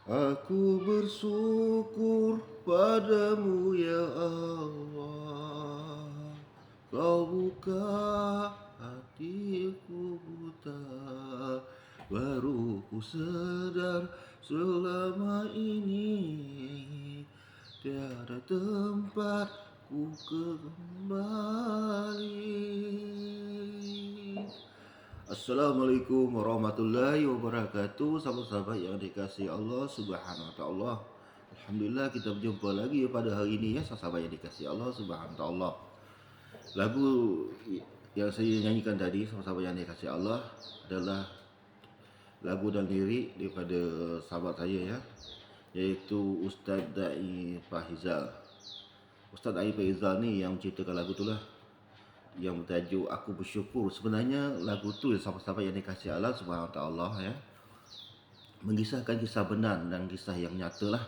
Aku bersyukur padamu ya Allah. Kau buka hatiku buta, baru ku sadar selama ini tiada tempat ku kembali. Assalamualaikum warahmatullahi wabarakatuh. Sahabat-sahabat yang dikasihi Allah Subhanahu wa taala. Alhamdulillah kita berjumpa lagi pada hari ini ya, sahabat yang dikasihi Allah Subhanahu wa taala. Lagu yang saya nyanyikan tadi, sahabat-sahabat yang dikasihi Allah, adalah lagu dan lirik daripada sahabat saya ya, iaitu Ustaz Dai Fahizal. Ustaz Dai Fahizal ni yang menciptakan lagu tu lah, yang bertajuk Aku Bersyukur. Sebenarnya lagu tu sahabat-sahabat yang dikasihi Allah Subhanahu taala ya, mengisahkan kisah benar dan kisah yang nyata lah,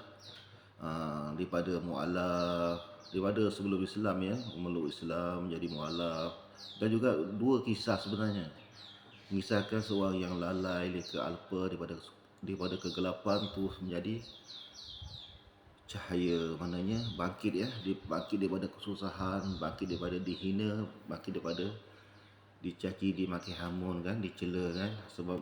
daripada mualaf, daripada sebelum Islam ya, memeluk Islam menjadi mualaf, dan juga dua kisah sebenarnya, mengisahkan seorang yang lalai leka alpa daripada kegelapan tu menjadi cahaya, maknanya bangkit ya, bangkit daripada kesusahan, bangkit daripada dihina, bangkit daripada dicaci, dimaki hamun kan, dicela kan. Sebab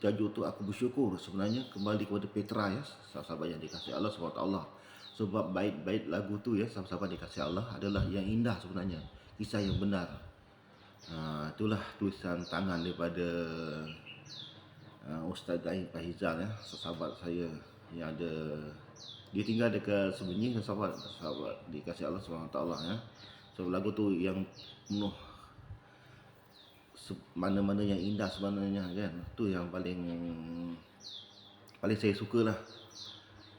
tajuk tu Aku Bersyukur sebenarnya kembali kepada Petra ya, sahabat yang dikasihi Allah SWT. Sebab bait-bait lagu tu ya, sahabat dikasihi Allah, adalah yang indah sebenarnya, kisah yang benar. Itulah tulisan tangan daripada Ustaz Dai Fahizal ya, sahabat saya yang ada, dia tinggal dekat Sebenying, sahabat dikasihi Allah SWT ya. So lagu tu yang penuh mana-mana yang indah sebenarnya kan. Tu yang paling saya suka lah.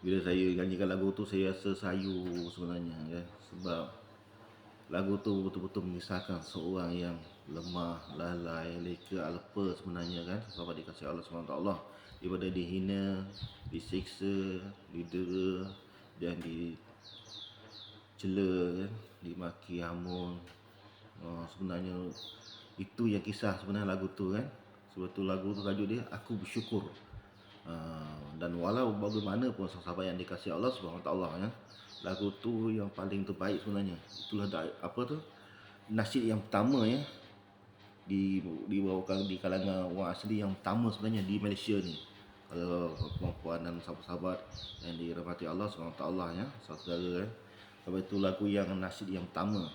Bila saya nyanyikan lagu tu, saya rasa sayu sebenarnya kan. Sebab lagu tu betul-betul mengisahkan seorang yang lemah, lalai, leka, alpa sebenarnya kan, sahabat dikasihi Allah SWT. Daripada dihina, disiksa, didera dan dicela kan, dimaki hamun. Sebenarnya itu yang kisah sebenarnya lagu tu kan. Sebab tu lagu tu tajuk dia Aku Bersyukur. Dan walau bagaimanapun sahabat yang dikasihi Allah SWT ya, lagu tu yang paling terbaik sebenarnya. Itulah apa tu, nasyid yang pertama ya, dibawakan di kalangan orang asli yang pertama sebenarnya di Malaysia ni. Kalau puan-puan dan sahabat-sahabat yang dirahmati Allah SWT ya, saudara ya. Sebab itu lagu yang nasyid yang pertama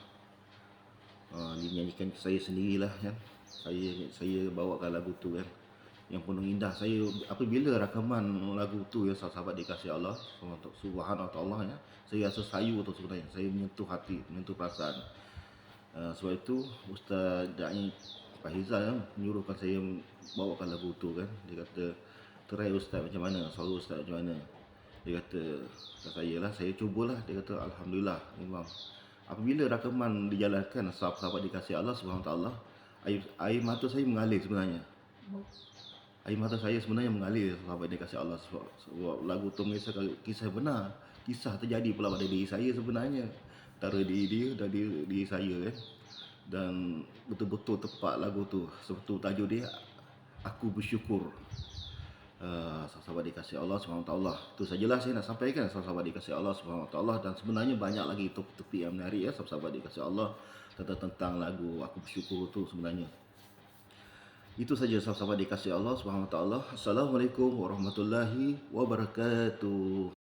dinyanyikan saya sendirilah kan. Saya bawakan lagu tu kan, yang penuh indah. Saya apabila rakaman lagu tu ya, sahabat dikasihi Allah Subhanahu wa taala ya, saya rasa sayu tu sebenarnya, saya menyentuh hati, menyentuh perasaan. Sebab itu Ustaz Dai Fahizal ya, menyuruhkan saya bawakan lagu tu kan. Dia kata, "Try Ustaz, macam mana? Suara Ustaz macam mana?" Dia kata ke saya lah, saya cubalah. Dia kata alhamdulillah memang apabila rakaman dijalankan, sahabat dikasihi Allah Subhanahu taala, air mata saya mengalir sebenarnya. Air mata saya sebenarnya mengalir, sahabat dikasihi Allah. Sebab lagu tu mengisahkan kisah benar, kisah terjadi pula pada diri saya sebenarnya, antara diri dia dan diri saya kan. Dan betul-betul tepat lagu tu. Sebab tajuk dia Aku Bersyukur. Sahabat dikasihi Allah SWT. Itu sajalah saya nak sampaikan, sahabat dikasihi Allah SWT. Dan sebenarnya banyak lagi topik yang menarik ya, sahabat dikasihi Allah, tentang lagu Aku Bersyukur tu sebenarnya. Itu saja sahabat dikasihi Allah SWT. Assalamualaikum warahmatullahi wabarakatuh.